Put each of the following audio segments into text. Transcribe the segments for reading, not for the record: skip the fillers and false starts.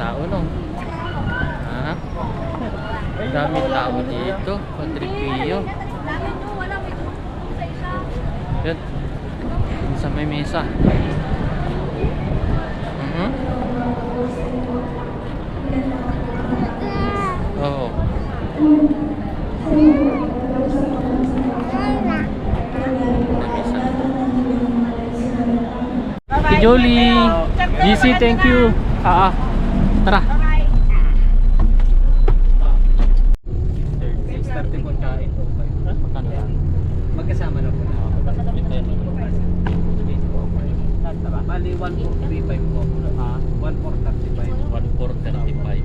tao, no? Ha? Dami tao dito. Padre Pio. Yan. Dun sa may mesa. Oo. Si Jolie. GC, thank you. Tara. 6:30 po kain po. Magkano lang? Magkasama na po. Bali 1435 po. 1435. 1435.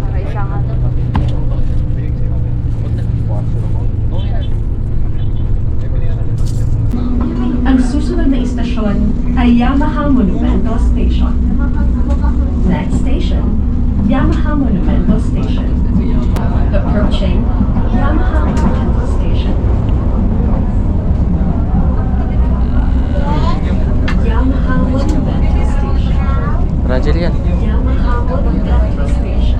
Aray siya nga to. Ang susunod na istasyon ay Yamaha Monumento Station. Next station, Yamaha Monumento Station. Approaching Yamaha Monumento Station. Yamaha Monumento Station. Rajel yan. Yamaha Monumento Station.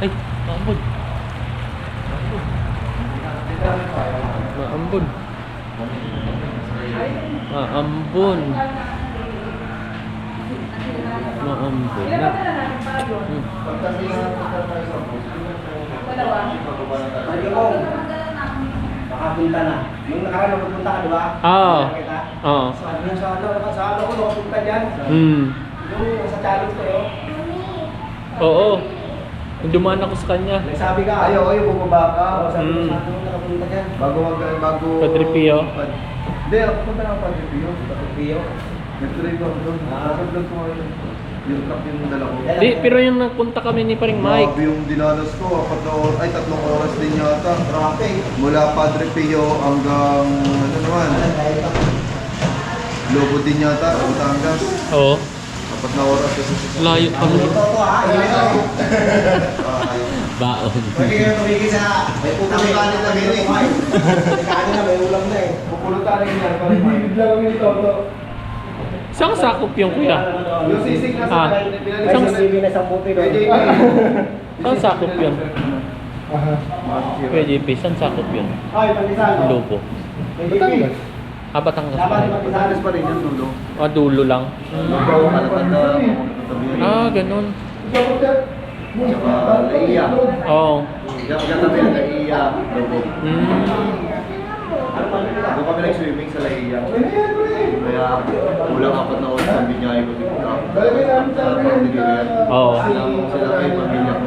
Ay, maambon. Maambon. Maambon. Maambon na. Nakapunta na. Yung nakaraan nakapunta ka, di ba? Oo. Oo. Sa ano ko nakapunta dyan. Yung sa challenge ko yun. Oo. Yung dumaan ako sa kanya. Nagsabi ka, ayaw, bumaba ka. Sabi ko sa ano nakapunta dyan. Bago... Padre Pio. Hindi, nakapunta na ako Padre Pio. Padre Pio. Nag-tuloy ko doon. Nasa vlog ko ngayon. Yung truck yung dala ko. Di, pero yung nagpunta kami ni paring Mike. Grabe yung dinanas ko, 3 oras din yata. Traffic. Mula Padre Pio hanggang, ano naman, Lobo din yata, Batangas. Oo. 4 na oras kasi sa Layo kami. Ito ha, Baon. Pwede kayo tumigil sa... May putang kanin na gini. May kanin na, may ulam na eh. Pupulutan na yun yan. Bibig lang kami ito. Saan sakop yung kuya? Yung sisig na Ah. sa Isang na sa puti doon. Saan sakop yun? Kuya JP, saan sakop yun? Ay, Pagkisan. Lobo. Batangas. Batangas pa Dapat rin. Pagkisanes pa rin yung dulo. Dulo lang. Ganun. Tsaka Laiya. Oo. Diyan kami nag-iya, Lobo. Doon kami nag-swimming sa Laiya. Kaya kulang 4 na oras ang binyahe ko dito. Oo. Sila kayo pamilya ko.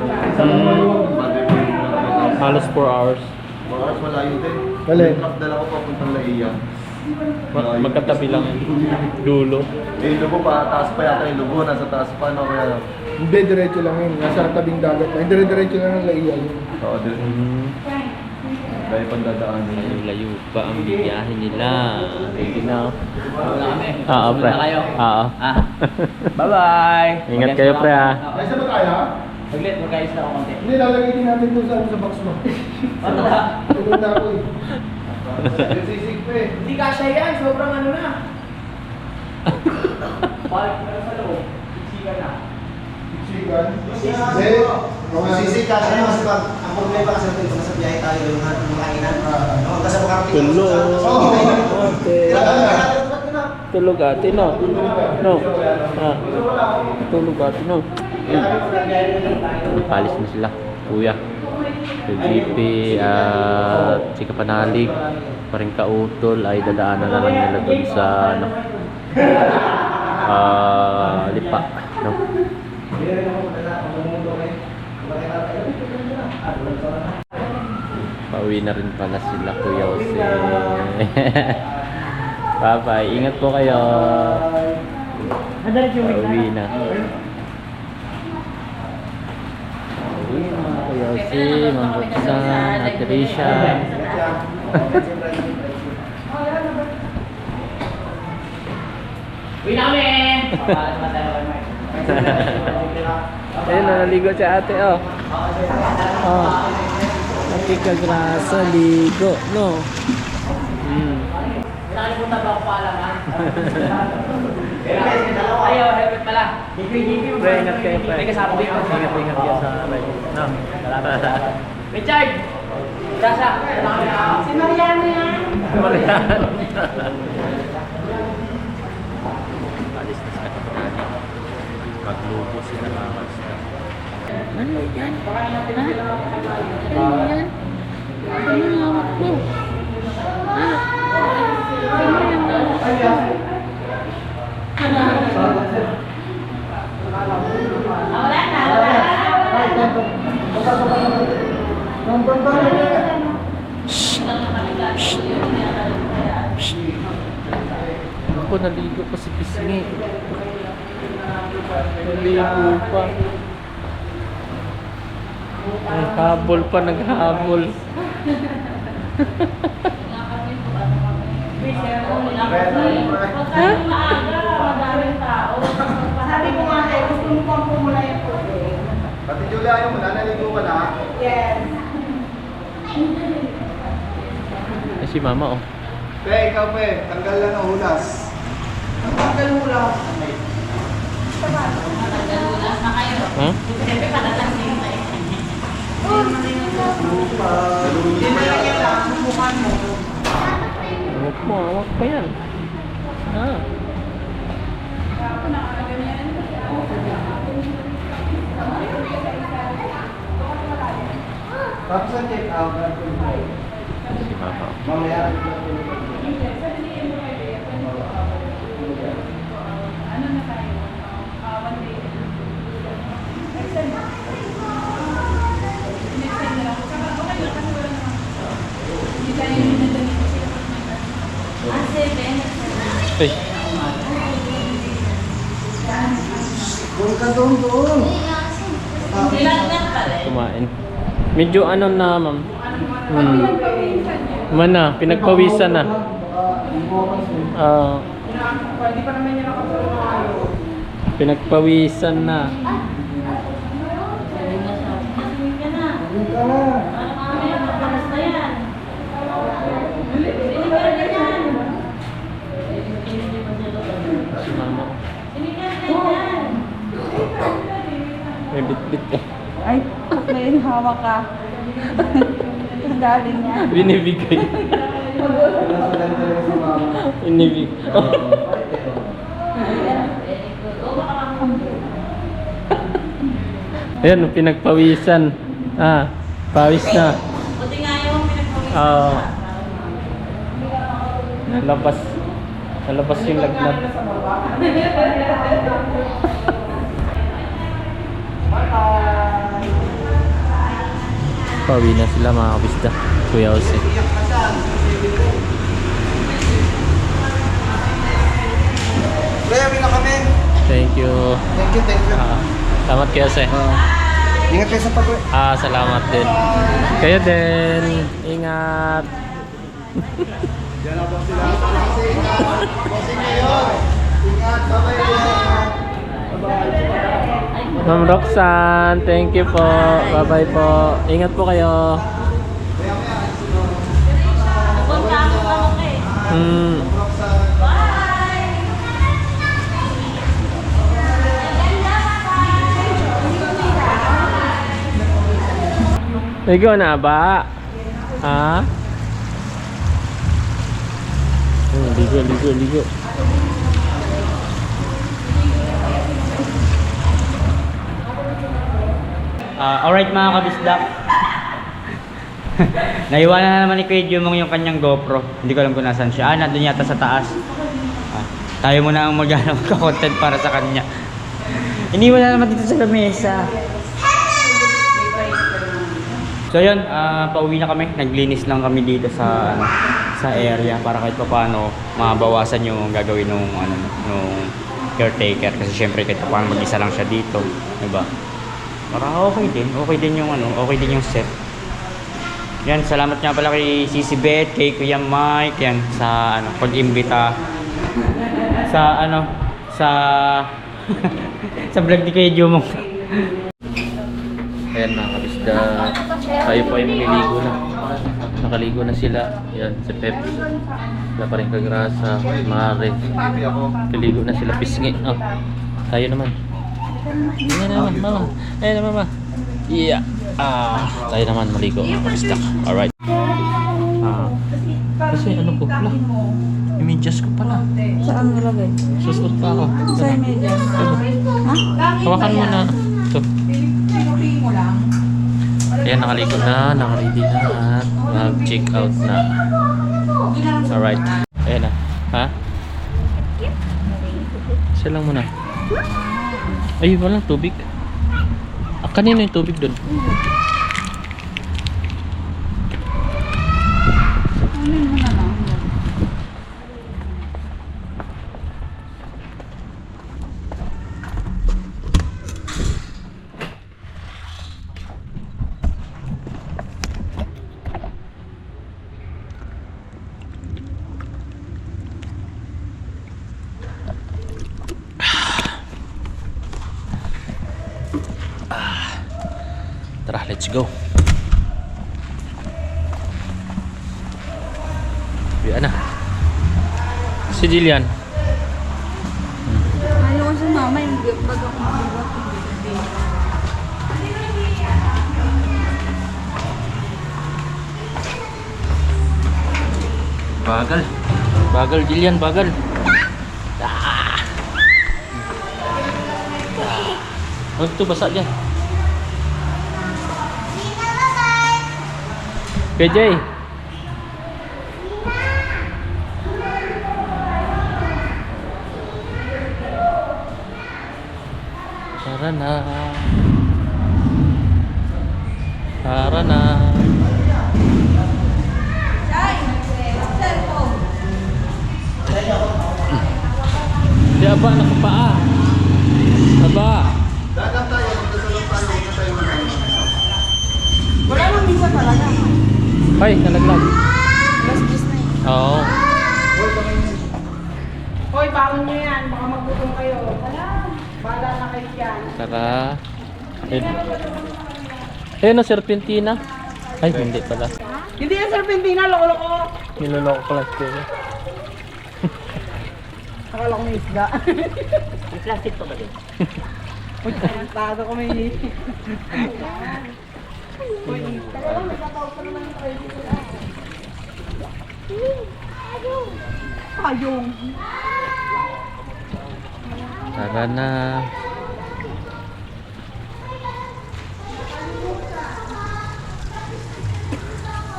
Padre Pio na Halos 4 hours. 4 hours malayo din. Galing. Yung truck dala ko papuntang Laiya. Magkatabi lang yun. Dulo. Eh, Lobo pa, taas pa yata yung Lobo, nasa taas pa, no? Kaya, Hindi, diretso lang yun. Nasa tabing dagat lang. Hindi, diretso lang ng Laiya yun. oo, dahil pandadaanin. Layo pa ang biyahe nila. Ready na. Wala kami. Oo, pre. Sunod na kayo. Oo. Bye-bye. Ingat kayo, pre, ha. Ay, sa ba tayo? Saglit, magkayos na ako konti. Hindi, lalagay din natin doon sa box mo. Pantala. Tulog na ako eh. Yung sisig pa eh. Hindi kasya yan. Sobrang ano na. Balik na sa loob. Siksikan na. Sigan. Hindi, sisig ka siya mas pag ang problema kasi ito sa biyahe tayo yung kainan. Kasi makarating Tulo. Okay. Tulog ate, no? No. Tulog ate, no? Palis na sila, kuya. GP at si Kapanalig, paring Kautol ay dadaanan na lang nila dun sa ano, Lipa, no? Pauwi na rin pala sila, Kuya Jose. Bye-bye, ingat po kayo. Pauwi na. Pauwi na mga Kuya Jose, Ma'am Roxanne, Ate Risha. Uwi na kami! Papalas na tayo kay Mike. Ayun, naligo si ate, oh. Oh. Ate Kagrasa, ligo, no? Nakalimutan ba ako paalam, ha? Ayaw, helmet pala. Higwi-higwi. Pre, ingat kayo, pre. May kasama ko yun. Ingat kayo sa ride. No? Richard! Sasha! Si Mariano yan! Mariano. Alis na sa kapatid. Maglubo sila mga basta. Ano yan? Ha? Ano yan? Ano yung hawak mo? Ha? Ano yung hawak mo? Ako, naligo pa si Pisngi. Naligo pa. Naghabol pa, naghabol. Sabi ko nga eh, gusto mo pang pumula yung tubig. Pati Julia, ayaw mo na, naligo ka na. Yes. Ay, si mama, oh. Pe, ikaw pe, tanggal lang ang hulas. Ang tanggal mo lang. Ha? Dinalagyan lang ang mukha mo. Huwag mo, huwag pa yan. Ah. Tapos ang check out, Si mama, oh. mamaya. Ay, Doon ka doon. kumain. Medyo ano na, ma'am. Mana, pinagpawisan na. Hindi pa naman yan nakapulong. Pinagpawisan na. Si mama. May bit-bit ka. Ay, may hawak ka. Ang galing niya. Binibigay. Inibig. Ayan, pinagpawisan. Ah, pawis na. Buti nga yung pinagpawisan. Oo. Nalabas. Nalabas yung lagnat. Pawi na sila mga kabisda. Kuya Jose. Pre, amin na kami. Thank you. Thank you, thank you. Salamat Kuya Jose. Ingat kayo sa pag-uwi. Salamat din. Kayo din. Ingat. Diyan na po sila. Bossing kayo. Ingat, bye-bye. Ma'am Roxanne, thank you po. Bye-bye po. Ingat po kayo. Ligo na ba? Ha? Ligo. Alright mga kabisdak. Naiwanan na naman ni Kuya Jumong yung kanyang GoPro. Hindi ko alam kung nasan siya. Nandun yata sa taas. Tayo muna ang mag-content para sa kanya. Iniwan na naman dito sa lamesa. So yun, pauwi na kami. Naglinis lang kami dito sa sa area para kahit paano mabawasan yung gagawin nung caretaker kasi syempre kahit paano mag-isa lang siya dito, 'di ba? Para okay din yung set. Yan, salamat nga pala kay Sisi Beth, kay Kuya Mike yan sa pag-imbita sa sa sa vlog ni Kuya Jomong. Ayan mga kabisda, tayo po ay maliligo na. Nakaligo na sila. Ayan, si Pep. Wala pa rin kagrasa. Mare. Kaligo na sila. Pisngi. Oh, tayo naman. Ayan naman, mama. Ayan naman, mama. Yeah. Tayo naman maligo mga kabisda. Alright. Kasi ano ko pala? Imedyas ko pala. Saan nilagay? Susunod pa ako. Sa media. Ha? Hawakan mo na. Ito. Ayan, nakaligo na, nakaready na at mag-check out na. Alright. Ayan na. Ha? Isa lang muna. Ay, walang tubig. Kanino yung tubig doon? Ano mo na lang? Tara, let's go. Biya na. Si Jillian. Ayaw ko sa mama yung bago ko mabigat. Bagal. Bagal, Jillian, bagal. Ano ito, basa dyan? PJ. Tara na. Tara na. Di aba, nakapaa. Aba. Dagat tayo, magdasalong tayo, huwag na tayo mag-ano. Wala nang bisa talaga. Ay, nalaglag. Last kiss na yun. Oo. Hoy, bangon nyo yan. Baka maggutom kayo. Wala. Bahala na kayo dyan. Tara. Ayun na, serpentina. Ay, hindi pala. Hindi yan serpentina, loko-loko. Niloloko ko lang sila. Akala ko may isda. May plastic pa ba din? Uy, tado ko may... Ayong. Tara na.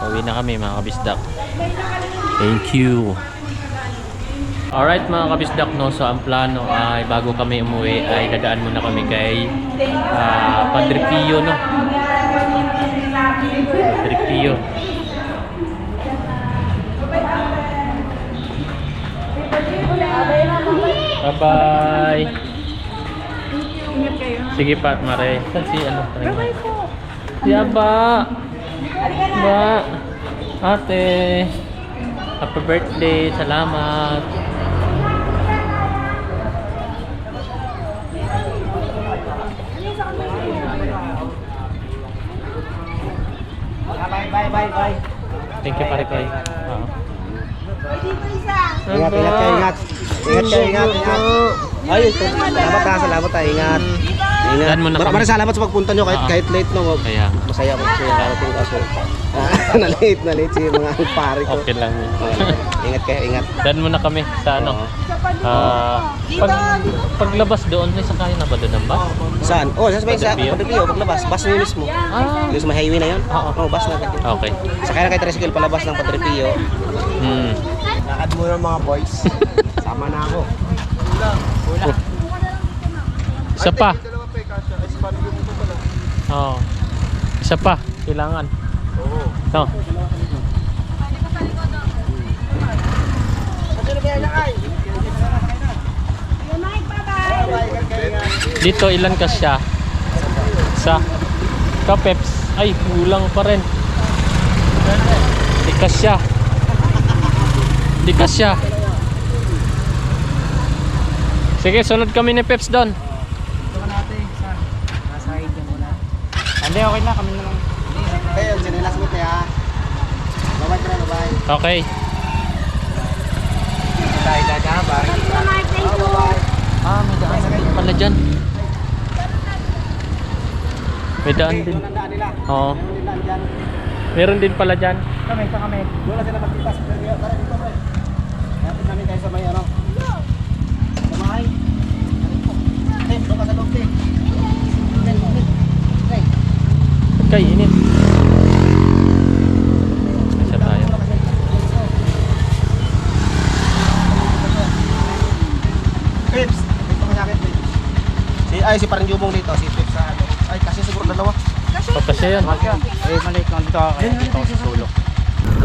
Pauwi na kami mga kabisdak. Thank you. Alright mga kabisdak, no, so ang plano ay bago kami umuwi ay dadaan muna kami kay Padre Pio, no? Padre Pio. Bye-bye. Sige pa, Mare. Saan si ano? Bye-bye po. Si Aba. Ba. Ate. Happy birthday. Salamat. Bye. Thank you, pare Koy. Ingat, ingat kayo, ingat. Ingat kayo, ingat, ingat. Ay, ito. Salamat tayo, ingat. Ingat. Daan mo na kami. Maraming salamat sa pagpunta nyo kahit late no. Kaya. Masaya ako kasi narating kaso. Na late si mga pare ko. Okay lang yun. Ingat kayo, ingat. Dan muna kami sa ano. Paglabas doon, may sakayan na ba doon ng bus? Saan? Oh, sa Padre Pio? Padre Pio, paglabas. Bus na yun mismo. Yung sa may highway na yun? Oo. Oh, bus na. Okay. Sakay na kay tricycle palabas ng Padre Pio. Lakad muna mga boys. Sama na ako. Isa pa. Oo. Isa pa. Kailangan. Oo. No. Dito ilan ka siya? Isa. Kapeps. Ay, kulang pa rin. Di ka siya. Di ka siya. Sige, sunod kami ni Peps doon. Hindi, okay na. Kami na lang. Ayun, sinilas mo kaya. Bye-bye, pre, bye-bye. Okay. Tayo daga, bye. Ah, may daan din pala dyan. May daan din. Oo. Meron din pala dyan. Doon na sila magkita sa Permio. Tara dito, pre. Natin namin tayo sa may ano. Sa may. Doon ka sa loob, eh. Kay init. Isa tayo. Pips, dito ka sa akin, Pips. Si parang Jumong dito, si Pips sa ano. Ay, kasi siguro dalawa. Papasya yan. Eh, maliit lang dito ako. Kaya dito ako sa sulok.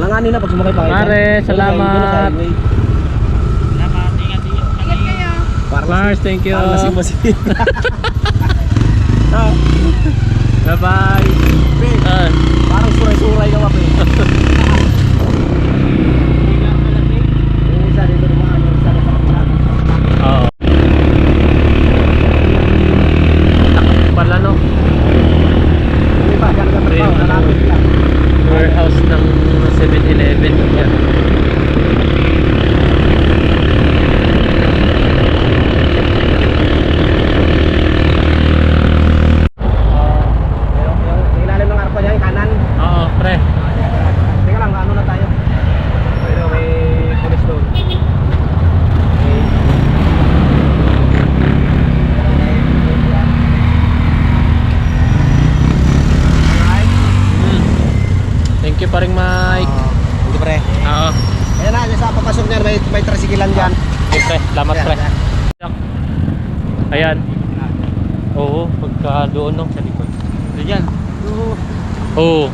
Alanganin na pag sumakay pa kayo. Mare, salamat. Salamat. Ingat dito. Mars, thank you. Parang lasing mo si Bye-bye. Parang suray-suray ka pa, Pips. Yung isa dito naman, yung isa sa kapila. Oo. Takot pala, no? Yung iba, gano'n ka Ayun, pa, nalapit lang. Warehouse ng 7-Eleven. Yan. Yung ilalim ng arko niya, yung kanan. Oo, pre. Teka lang, ano na tayo? Ayun, may pulis doon. Okay. Thank you pa rin, Mike. Hindi pre. Oo. Ayan na, sa papasok niyan, may trasikilan dyan. Okay, pre. Salamat, pre. Ayan, Ayan. Oo, pagka doon, no? Sa likod. Diyan. Oo.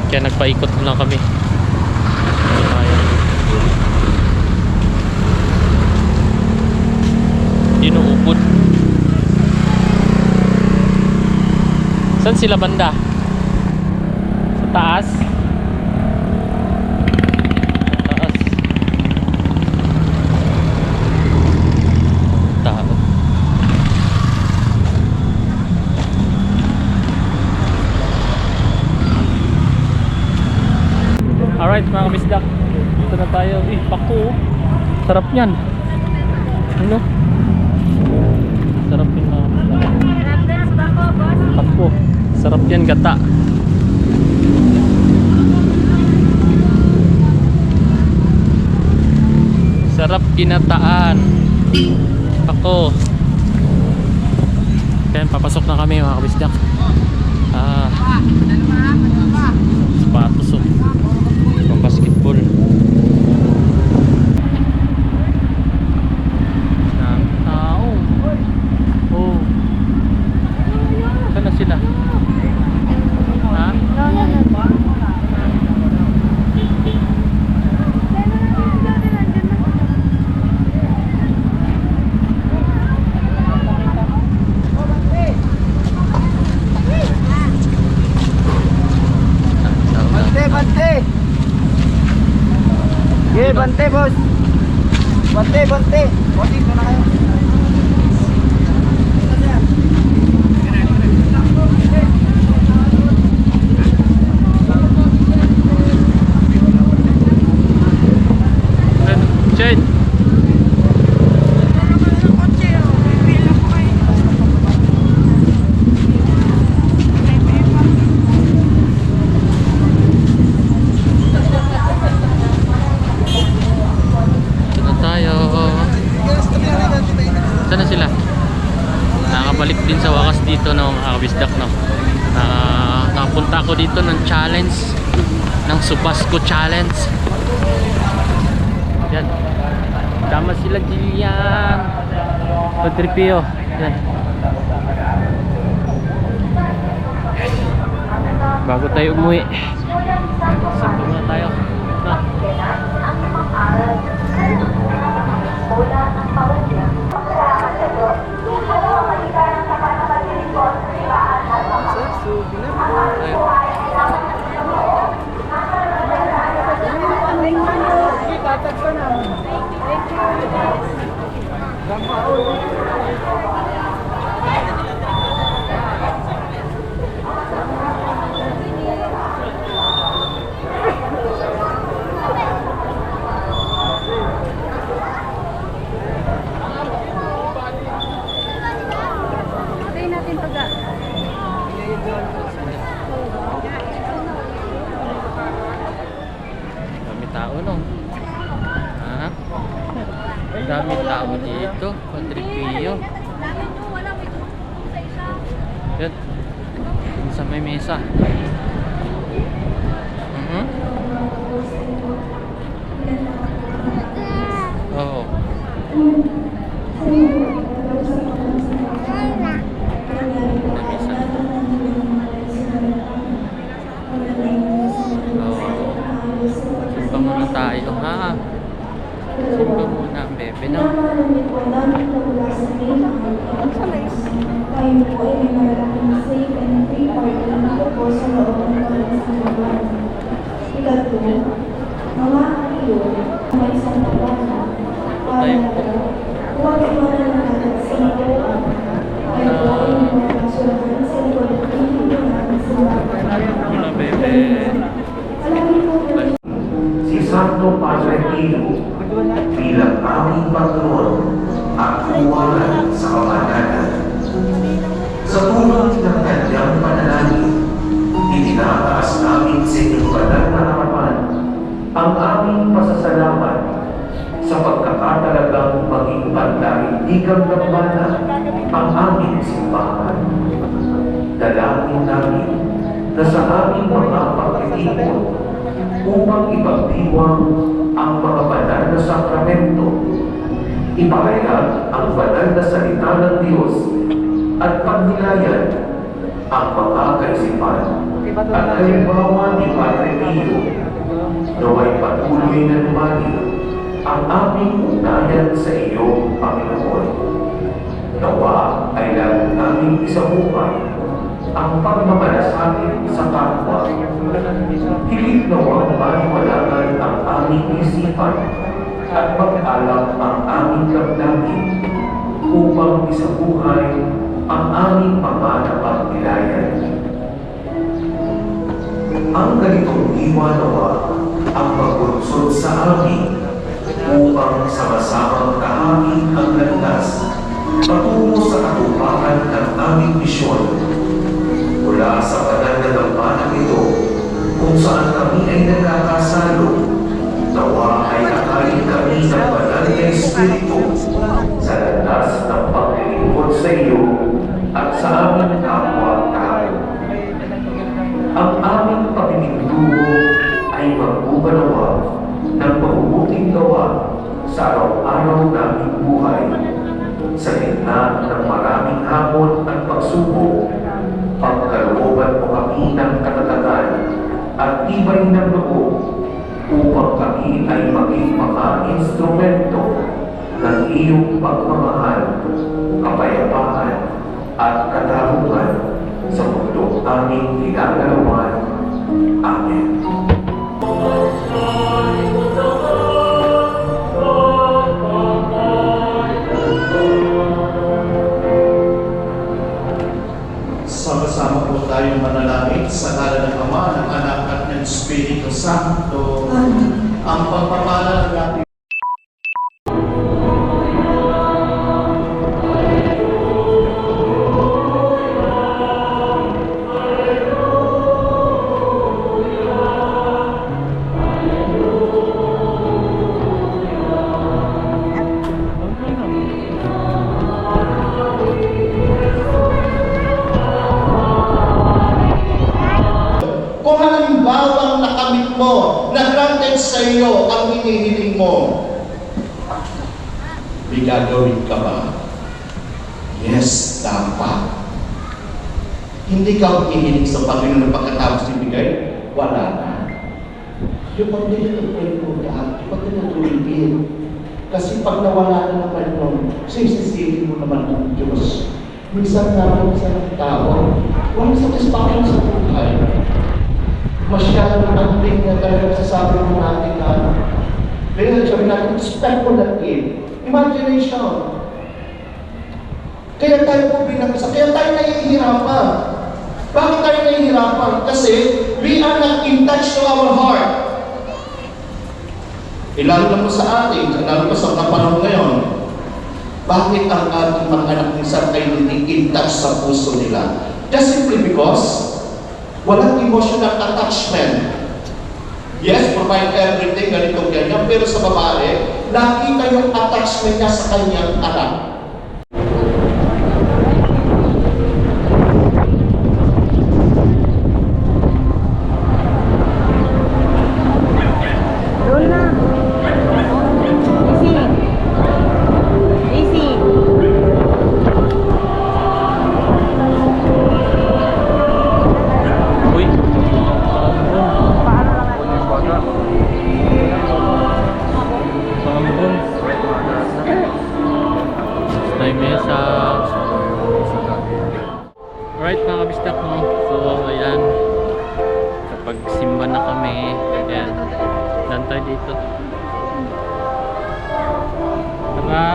Kaya nagpaikot na lang kami. Ayan. Inuupod. Saan sila banda? Sa taas? Sa taas. Tao. Alright mga kabisdak, dito na tayo. Pako. Sarap yan. Ano? Sarap yun mga kabisdak. Pako. Sarap yan gata. Sarap ginataan. Pako. Then papasok na kami mga kabisdak. Sapatos oh. Pang basketball. Ang tao. Oh. Saan na sila? Ha? Bante! Yeah, bante, boss! Bante! Boss, dito na kayo. Shane. Ito na tayo. Saan na sila? Nakabalik din sa wakas dito no, mga kabisdak no. Nakapunta ako dito ng challenge, ng Subasco Challenge. Yan. Tama sila Jillian. Patripio. Yan. Bago tayo umuwi. Saan muna tayo? Na. Tayo. Tayo natin pag Dami tao, no? Ha? Dami tao dito. Patripio. Yan. Dun sa may mesa. Oo. May mesa. Oo. Simba muna tayo, ha? Simba muna ang bebe, no? Tayo po ay may malaking safe and free parking po sa loob ng kanilang simbahan. Ikatlo, mga kaiyo, may isang tawana, para huwag iwanan ng ating simbahan. Tayo po ay may malaking sulatan sa likod ng pinto ng simbahan. Muna, bebe. Alamin po po si Santo Padre Pio bilang aming Panginoon at kuwalan sa kamananan. Sa tulong ng kanyang panalangin, itinataas namin sa inyong banal na harapan ang aming pasasalamat sa pagkakatalagang maging pandaigdigang gambala ang aming simbahan. Dalangin namin na sa aming mga pagtitipon upang ipagdiwang ang mga banal na sakramento, ipahayag ang banal na salita ng Diyos at pagnilayan ang mga kaisipan at halimbawa ni Padre Pio, naway patuloy na lumani ang aming ugnayan sa iyo, Panginoon. Nawa ay lalo naming isabuhay ang pagmamalasakit sa kapwa. Hilig nawang maniwalaan ang aming isipan at mag-alap ang aming damdamin upang isabuhay ang aming mga napagnilayan. Ang ganitong diwa nawa ang magbunsod sa amin upang sama-samang kahamin ang landas patungo sa katuparan ng aming misyon. Mula sa banal na dambanang ito, kung saan kami ay nagkakasalo, nawa ay nakain kami ng banal na Espiritu sa landas ng paglilingkod sa iyo at sa aming kapwa-tao. Ang aming pagnindugo ay magbubanawa ng mabubuting gawa sa araw-araw naming buhay. Sa gitna ng maraming hamon at pagsubok, pagkalooban mo kami ng katatagan at tibay ng loob upang kami ay maging mga instrumento ng iyong pagmamahal, kapayapaan at katarungan sa mundong aming ginagalawan. Amen. Sama-sama po tayong manalangin sa ngalan ng Ama, ng Anak at ng Espiritu Santo. Ang pagpapala ng ating kung halimbawang nakamit mo, na-granted sa iyo ang hinihiling mo, may gagawin ka ba? Yes, dapat. Hindi ka humihiling sa Panginoon pagkatapos ibigay? Wala na. Yung pagdilituin mo lahat, yung pagdilituin. Kasi pag nawala na naman nun, sisisihin mo naman ang Diyos. Minsan naman sa tao, walang satisfaction sa buhay. Masyadong anting na talaga sasabi mo natin na kaya sabi natin, speculative, imagination. Kaya tayo po bilang isa, kaya tayo nahihirapan. Bakit tayo nahihirapan? Kasi we are not in touch to our heart. Lalo na po sa atin, lalo pa sa mga panahon ngayon, bakit ang ating mga anak minsan ay hindi in touch sa puso nila? Just simply because walang emotional attachment. Yes, provide everything, ganito, ganyan, pero sa babae, nakita yung attachment niya sa kanyang anak. Uy. Pambon. May mesa. Alright mga kabistak mo. So ayan. Kapag simba na kami. Ayan. Dan tayo dito. Tara.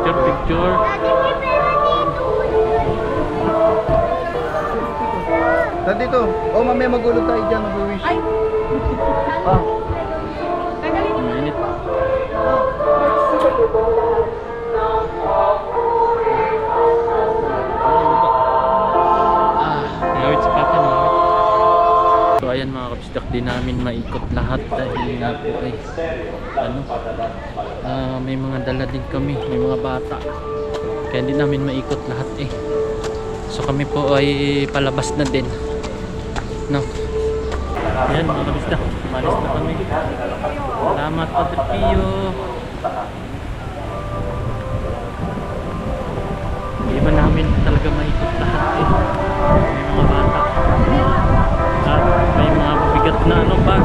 Picture. Nandito. Oh, mamaya magulog tayo dyan. Mag-wish. Ay! Ah. Mainit. Ngawit si Papa no. So ayan mga kabistak, di namin maikot lahat dahil nga po ay may mga dala din kami, may mga bata. Kaya hindi namin maikot lahat eh. So kami po ay palabas na din. No. Ayan mga kabistak, malis na kami. Salamat Padre Pio. Hindi ba namin talaga maikot lahat eh. May mga bata. At may mga mabigat na ano pa.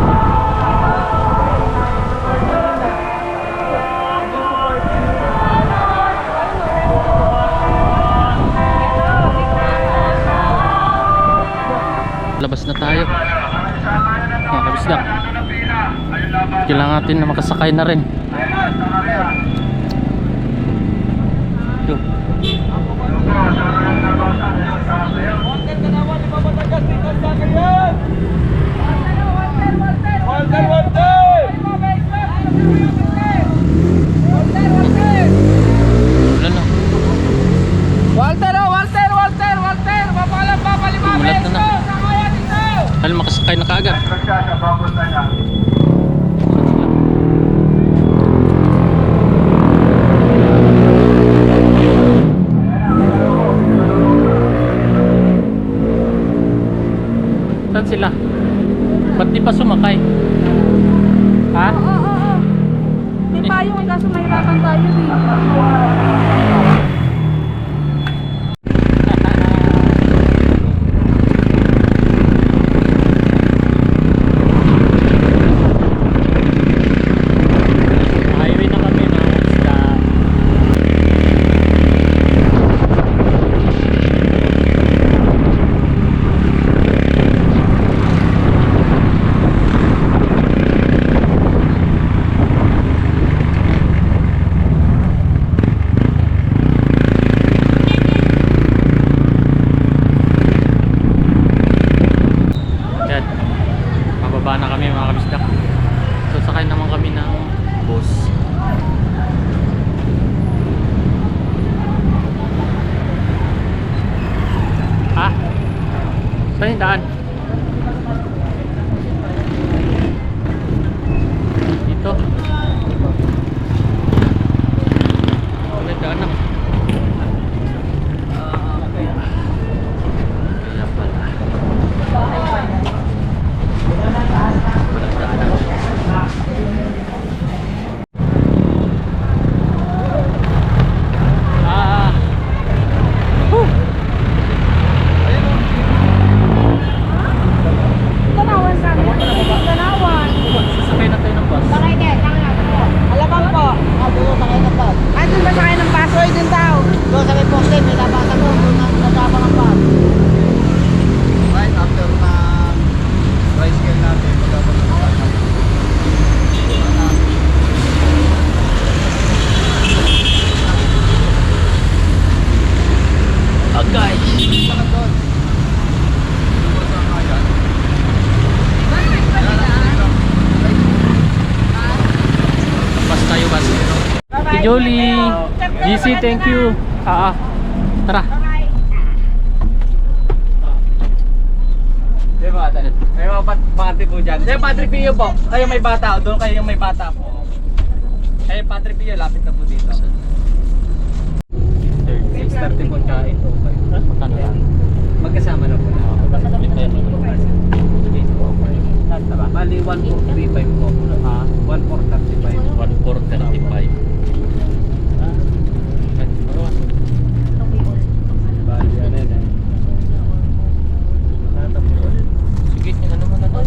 Labas na tayo. Mga kabisdak. Kailangan natin na makasakay na rin. Ito. Wala na. Walter! Mulat na na. Dahil makasakay na kaagad. Saan sila? Ba't di pa sumakay? Ha? Oo. May payong eh, kaso mahirapan tayo eh. Highway na kami mga kabisdak. Ate Jolie. GC, thank you. Tara. Di ba, ate? May mga Padre po dyan. Yung Padre Pio po, kayo may bata, doon kayo yung may bata po. Kayo Padre Pio, lapit na po dito. 6:30 po tsaka ito. Magkano yan? Magkasama na po na. Bali, 1435 po. 1435. 1435. Bali, ano yun eh. Sige, ano mo na to?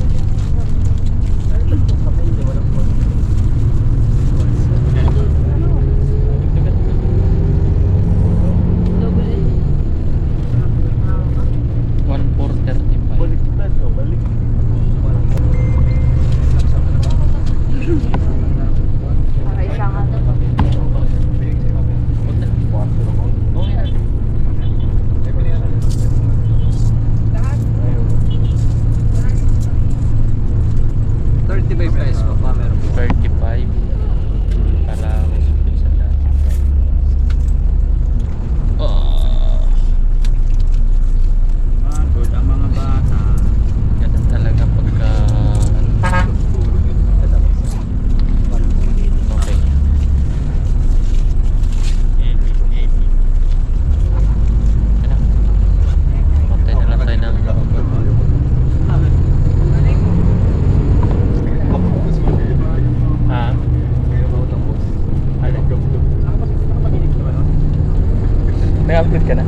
Para isang ano. Pesos po pa meron po. 35 para resulta sa dati. Good ang mga bata. Ganun talaga pagka okay. Ano? Pantay na lang tayo ng may upload ka na?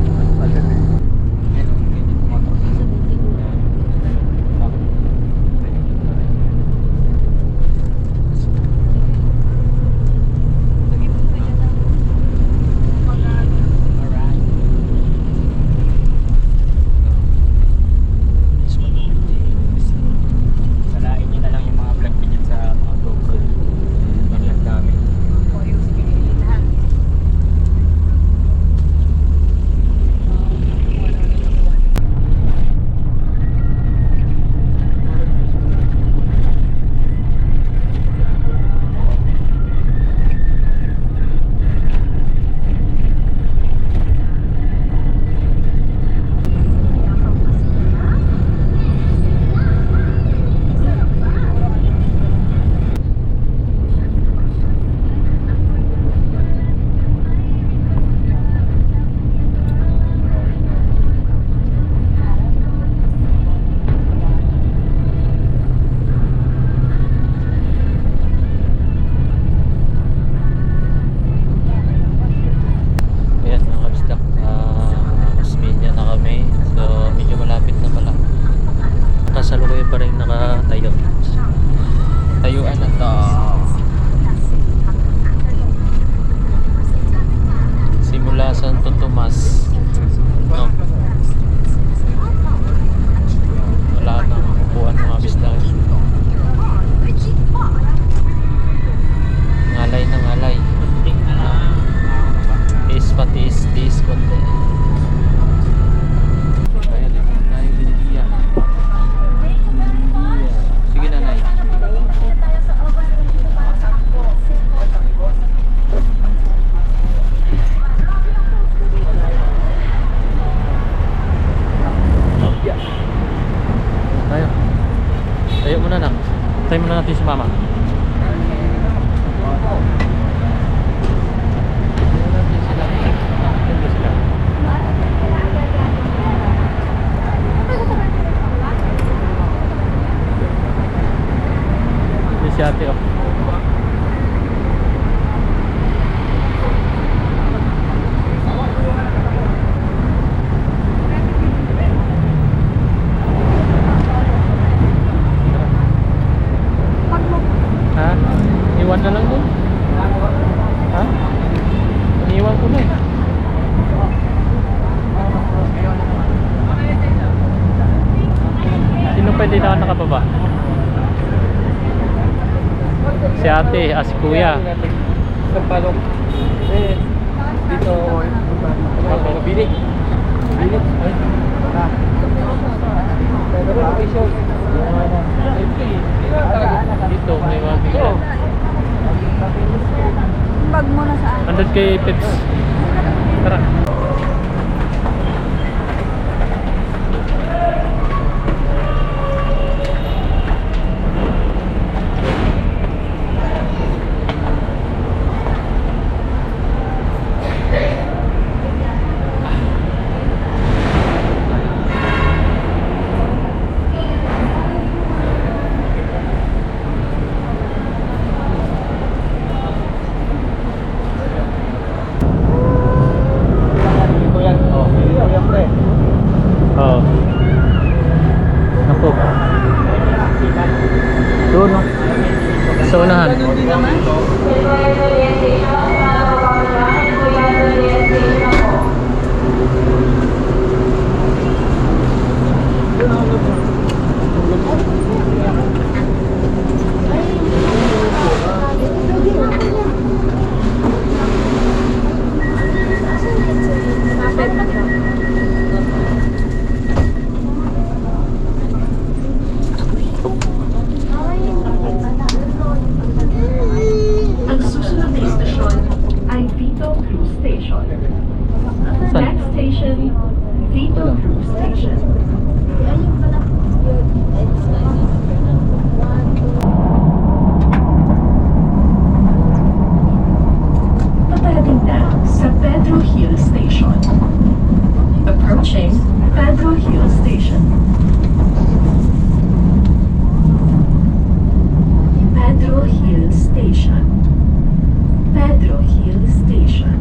Salain nyo na lang yung mga vlog niyo sa mga GoPro. Ang dami. Ayan mga kabisdak, Osmeña na kami. So medyo malapit na pala. Kasalukuyan pa rin nakatayo. Tayuan na to. Simula Santo Tomas. No. Wala nang upuan mga kabisdak. Ngalay na ngalay. Tiis pa tiis konti. Ayan, tayo Lindia. Sige nanay. Tayo. Tayo muna lang. Tayo muna natin si mama. Si ate oh. Ha? Iwan na lang dun? Ha? Iniwan ko na eh. Sino pwede na nakababa? Si ate, si kuya. Sa palok. Dito. Bilik. Bilik. Dito, may mga bigla. Bag mo na sa Shoutout kay Peps. Tara. Ito yan. Oh, ito yan pre. Oo. Naku. Doon, no? Sa unahan. Ang susunod na istasyon ay Vito Cruz Station. Saan? Next station, Vito Cruz Station. Paparating na sa Pedro Hill Station. Approaching Pedro Hill Station. Pedro Hill Station. Pedro Hill Station.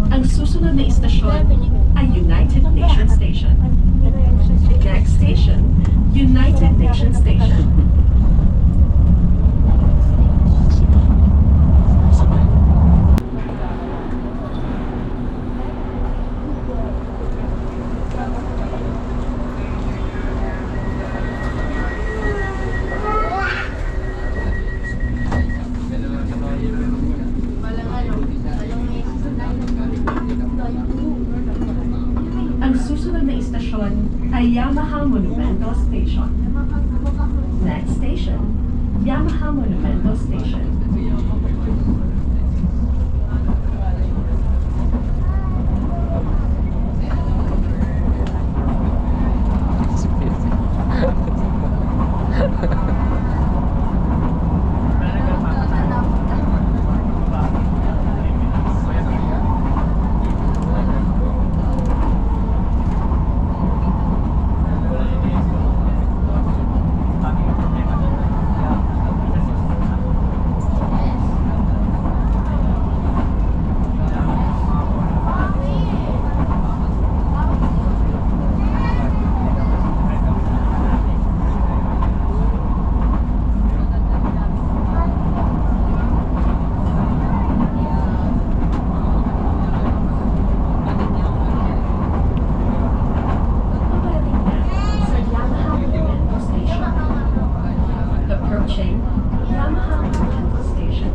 Ang susunod na istasyon ay United Nations Station. Next station, United Nations Station. Ang susunod na istasyon ay Yamaha Monumento Station. Next station, Yamaha Monumento Station. Approaching Yamaha Monumento Station.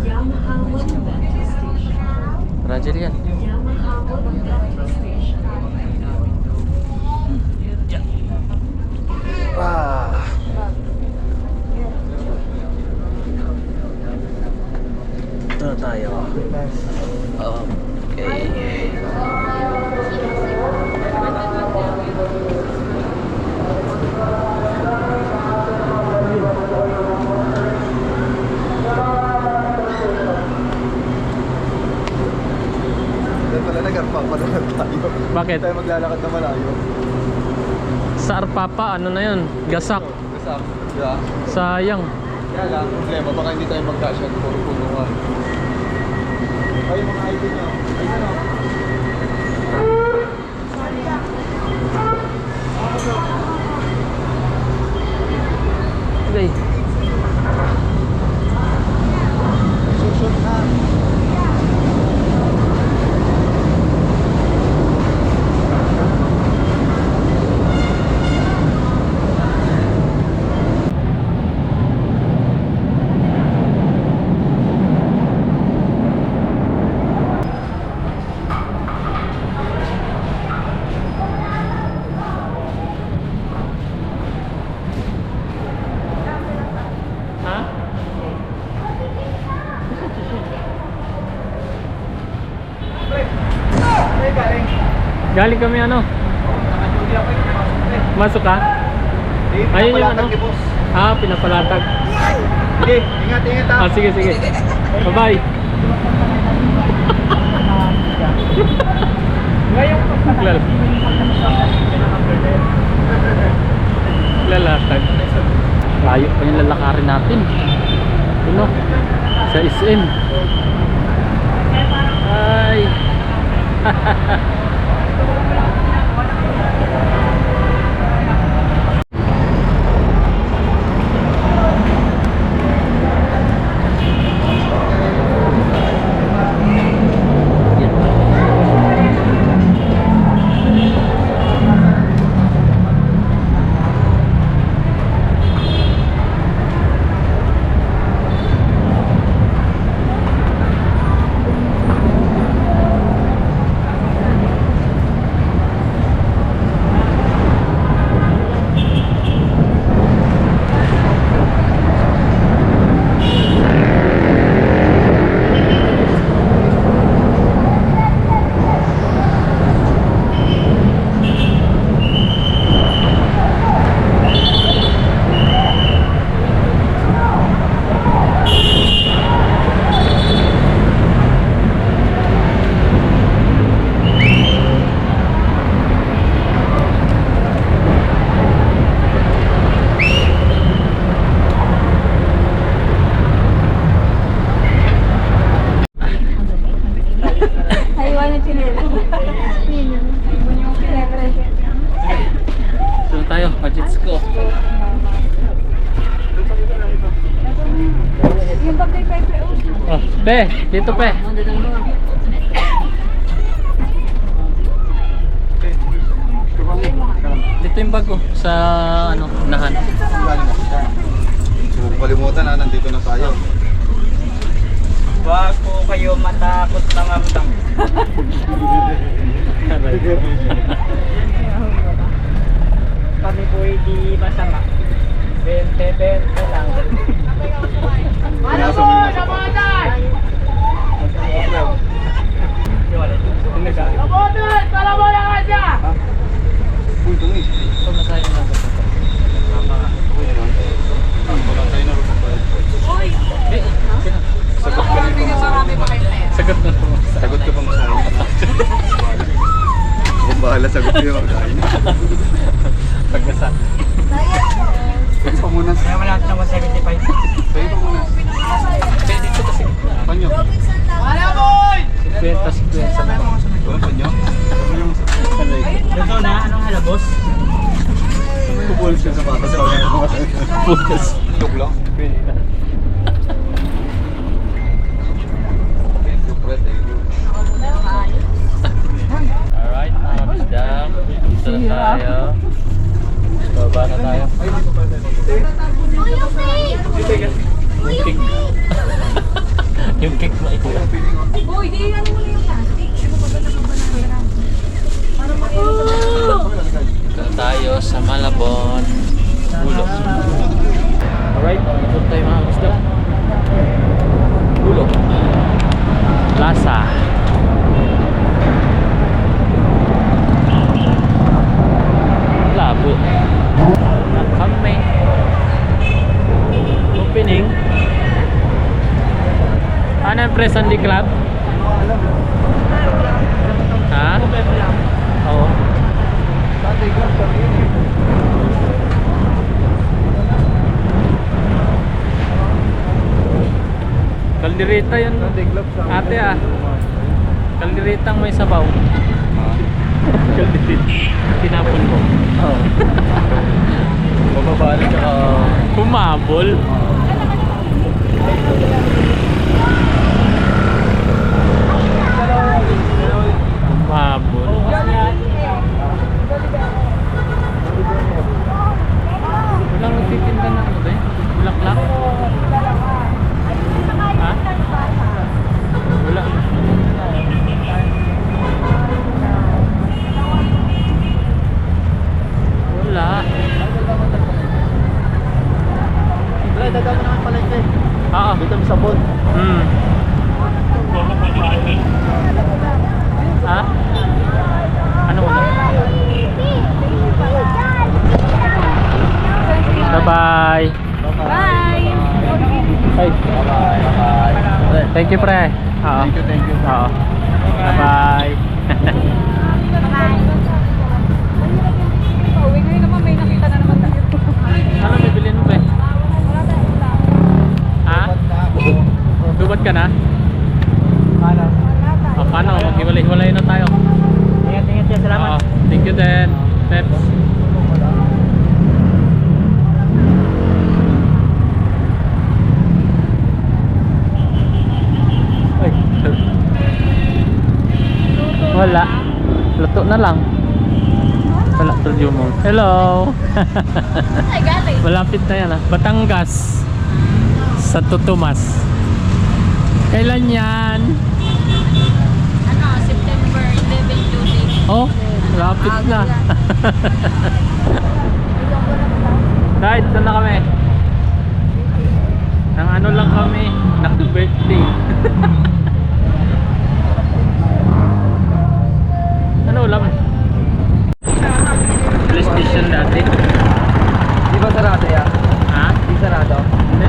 Yamaha Monumento Station. Roger yan. Yamaha Monumento Station. Ito na tayo. Pala nagpapanood tayo. Bakit? Tayo maglalakad na malayo. Sa Arpapa, ano na yun? Gasak. Gasak. Yeah. Sayang. Kaya lang, problema, baka hindi tayo magkasya at puro-punuhan. Ay, yung mga ID nyo. Ay, ano? Galing kami ano? Masok ka? Ayun yung ano? Ah, pinapalatag. Sige, ingat ha. Ah, sige, sige. Bye-bye. Lalatag. Layo pa yung lalakarin natin. Ano? Sa SM. Ay. Naiwan yung chinelo. Yung siyempre. Doon tayo, budgets ko. Yung bag kay Pepe. Oh, pe, dito pe. Dito yung bag ko sa ano, unahan. Huwag kalimutan na, nandito na tayo. Wag po kayo matakot ng amdang. Kami po hindi masama. 20-20 lang. Ano mo? Uy, tungi. Pamasahin lang ko. Sagot na po. Sagot ka pang sa akin. Ako bahala, sagot ko yung Pagkasa. Pwede pa muna. Kaya wala sa 175. Pwede pa muna. Kaya dito kasi. Panyo. Kwenta si Kwenta. Wala panyo? Ito na, anong halabos? Pupulis ka sa patas. Putas. Joke lang. Pwede na. Thank you, Fred. Thank you. Alright, mga bisdam. Dito na tayo. Baba na tayo. Yung cake. Yung cake na ito. Boy, di yan muna yung plastic. Dito na tayo sa Malabon. Ulo. Alright, ito tayo mga bisdam. Ulo. Plaza. Labo. Na kami. Opening. Ano yung Press Sunday Club? Ha? Oo. Kaldereta yan. Ate ah. Kalderetang may sabaw. Kaldereta. Tinapon ko. Oo. Mababalik ka. Kumabol. Kumabol. Walang nagtitinda ng ano ba eh? Bulaklak? Ha? Wala. Wala. Wala, dadama naman pala ito eh. Oo. Dito may sabon. Hmm. Thank you, pre. Oo. Thank you. Oo. Bye-bye. Pauwi ngayon naman, may nakita na naman tayo. Ano bibilin mo, pre? Ha? Dubat ka na? Ano? O, paano? Maghiwalay-hiwalay na tayo. Ingat siya. Salamat. Oo. Thank you din, Peps. Ay. Wala. Luto na lang. Wala, tuloy mo. Hello. Malapit na yan ah. Batangas. Santo Tomas. Kailan yan? Ano, September 11 Tuesday. Oh, malapit na. Dahil ito na kami. Nang ano lang kami, nag-birthday. Ano ulam? PlayStation dati. Di ba sarado yan? Ha? Di sarado? Hindi.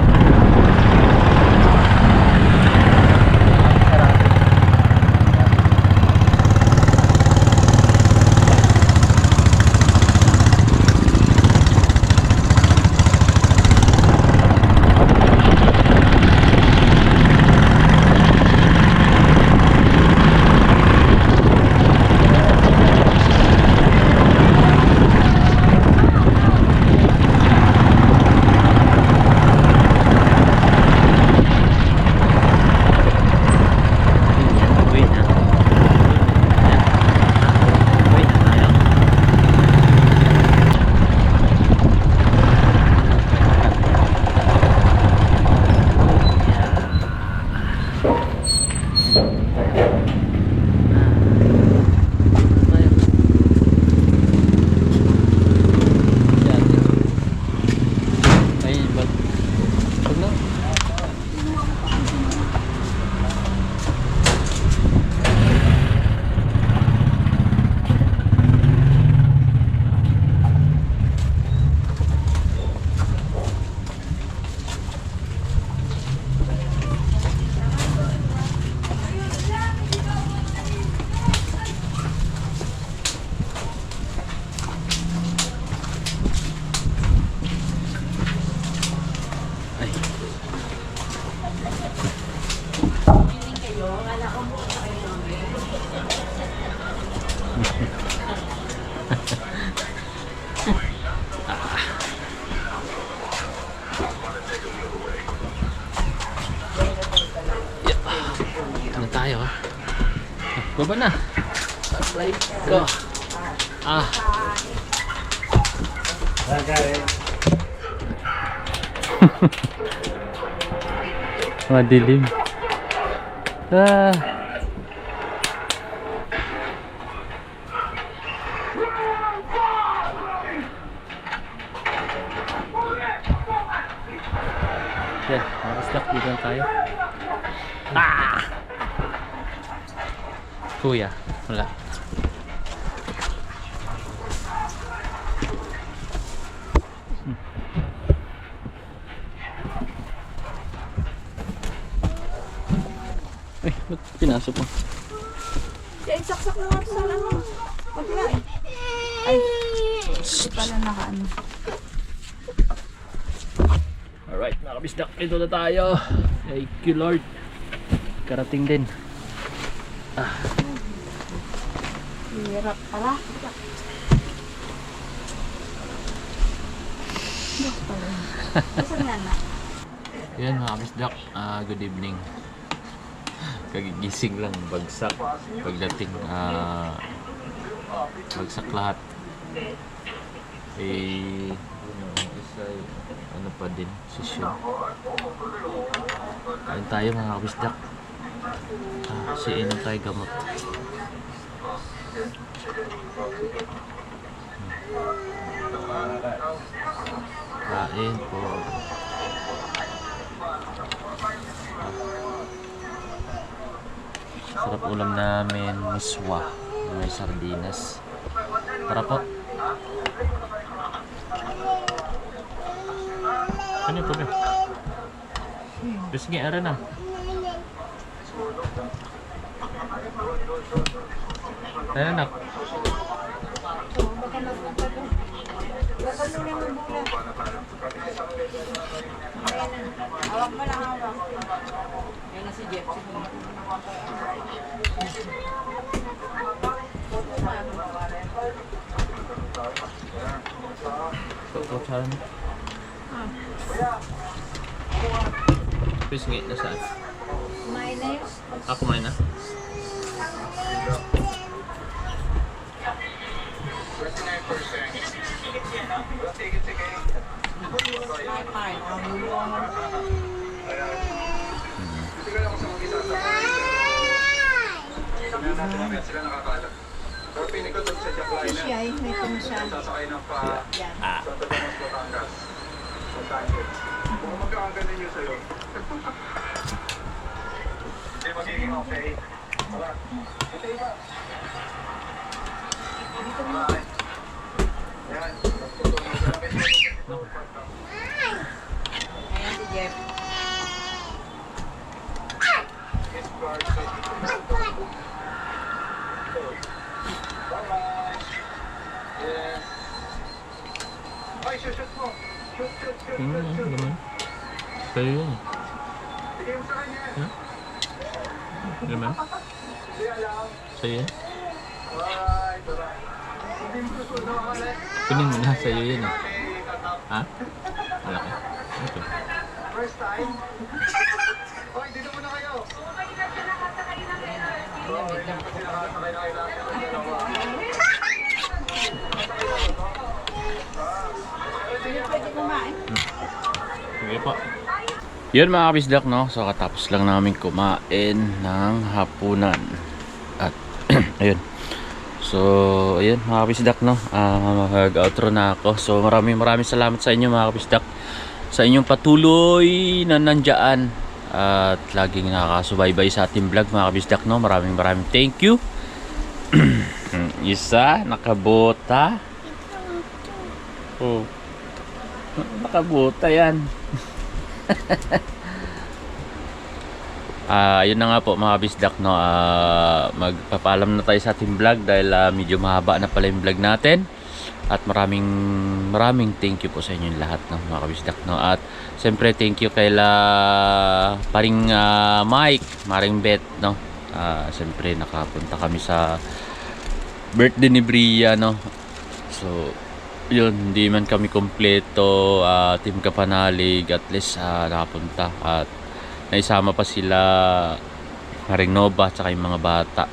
Ano tayo? Baba na. Let's go. Ah. Madilim. Ah. Yan, makaslak dito na tayo. Ah! Kuya, wala. Ay, ba't pinasok mo? Kaya saksak mo nga sa ano. Pagla eh. Ay, pala nakaano. Alright, nakabisdak. Ito na tayo. Thank you, Lord. Karating din. Ah. Hirap pala. Saan nga na? Yan mga kabisdak, good evening. Kagigising lang, bagsak. Pagdating, bagsak lahat. Eh, ano pa din, session. Kain tayo mga kabisdak. Siinom tayo gamot. Kain po. Sarap ulam namin, miswa. May sardinas. Tara po. Ano yung problem? Bisngi, ara na. Ayan anak. Hawak mo lang, hawak. Yan na si Jeff. Kutsara mo. Pisngi na saan? Kumain na yun. Kumain na? Siya ay may kumusyan. Yan. Ayan si Jeff. Naman. Sa'yo yun. Ha? Naman? Sa'yo yan? Kunin mo na, sa'yo yan eh. Ha? Malaki. Okay. First time? Hoy, dito muna kayo. Pwede kumain. Sige po. Yun mga kabisdak, no? So katapos lang namin kumain ng hapunan. At ayun. So ayun mga kabisdak, no? Mag-outro na ako. So maraming salamat sa inyo mga kabisdak, sa inyong patuloy na nandyan at laging nakakasubaybay sa ating vlog mga kabisdak, no? Maraming thank you. Isa nakabota. Oh. Nakabota yan. Yun na nga po mga bisdak, no? Magpapaalam na tayo sa ating vlog dahil medyo mahaba na pala yung vlog natin. At maraming thank you po sa inyong lahat, no, mga kabisdak, no? At siyempre thank you kay paring Mike, Maring Bet, no? Siyempre nakapunta kami sa birthday ni Bria, no? So yun, hindi man kami kompleto, Team Kapanalig, at least nakapunta at naisama pa sila Maring Nova at saka yung mga bata.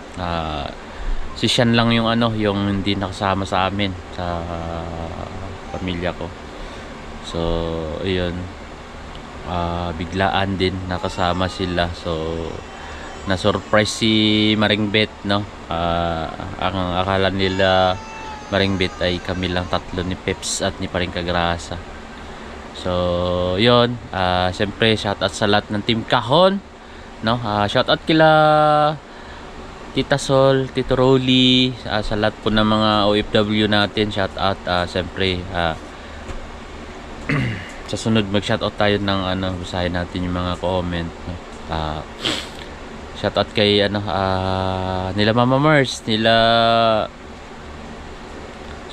Si Sean lang yung yung hindi nakasama sa amin, sa pamilya ko. So ayun, biglaan din nakasama sila. So na-surprise si Maring Bet, no? Ang akala nila Maring Bet ay kami lang tatlo ni Peps at ni Paring Kagrasa. So yun, siyempre shoutout sa lahat ng Team Kahon, no? Shoutout kila Tita Sol, Tito Rolly, sa lahat po ng mga OFW natin, shoutout. Siyempre sa sunod mag-shoutout tayo ng basahin natin yung mga comment, no? Shoutout kay nila Mama Mars, nila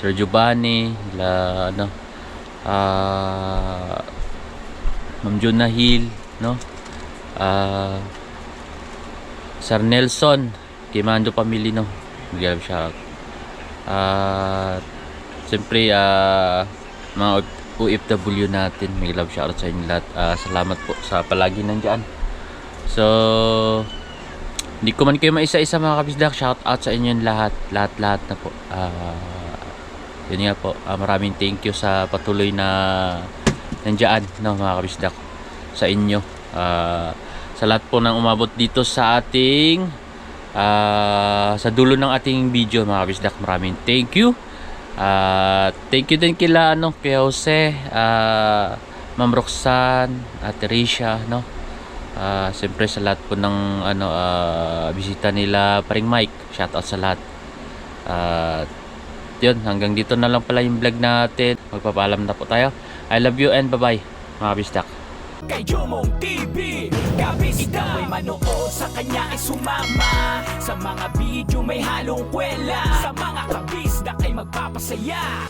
Sir Giovanni, nila Ma'am Juna Hill, no? Sir Nelson, kay Mando Family, no? Mag-love shout. Siyempre mga OFW natin, may love shout sa inyo lahat. Salamat po sa palagi nandyan. So hindi ko man kayo maisa-isa mga kabisdak, shout out sa inyo lahat na po. Yun nga po, maraming thank you sa patuloy na nandyan, no, mga kabisdak, sa inyo. Sa lahat po ng umabot dito sa ating sa dulo ng ating video, mga kabisdak, maraming thank you. Thank you din kila kay Jose, Ma'am Roxanne, Ate Risha, no? Siyempre sa lahat po ng bisita nila Paring Mike, shout out sa lahat. Yun, hanggang dito na lang pala yung vlog natin. Magpapaalam na po tayo. I love you and bye bye mga bisdak. Kay Jomong TV, Gabis ikaw ay manood, sa kanya ay sumama. Sa mga video may halong kwela, sa mga kabis na ay magpapasaya.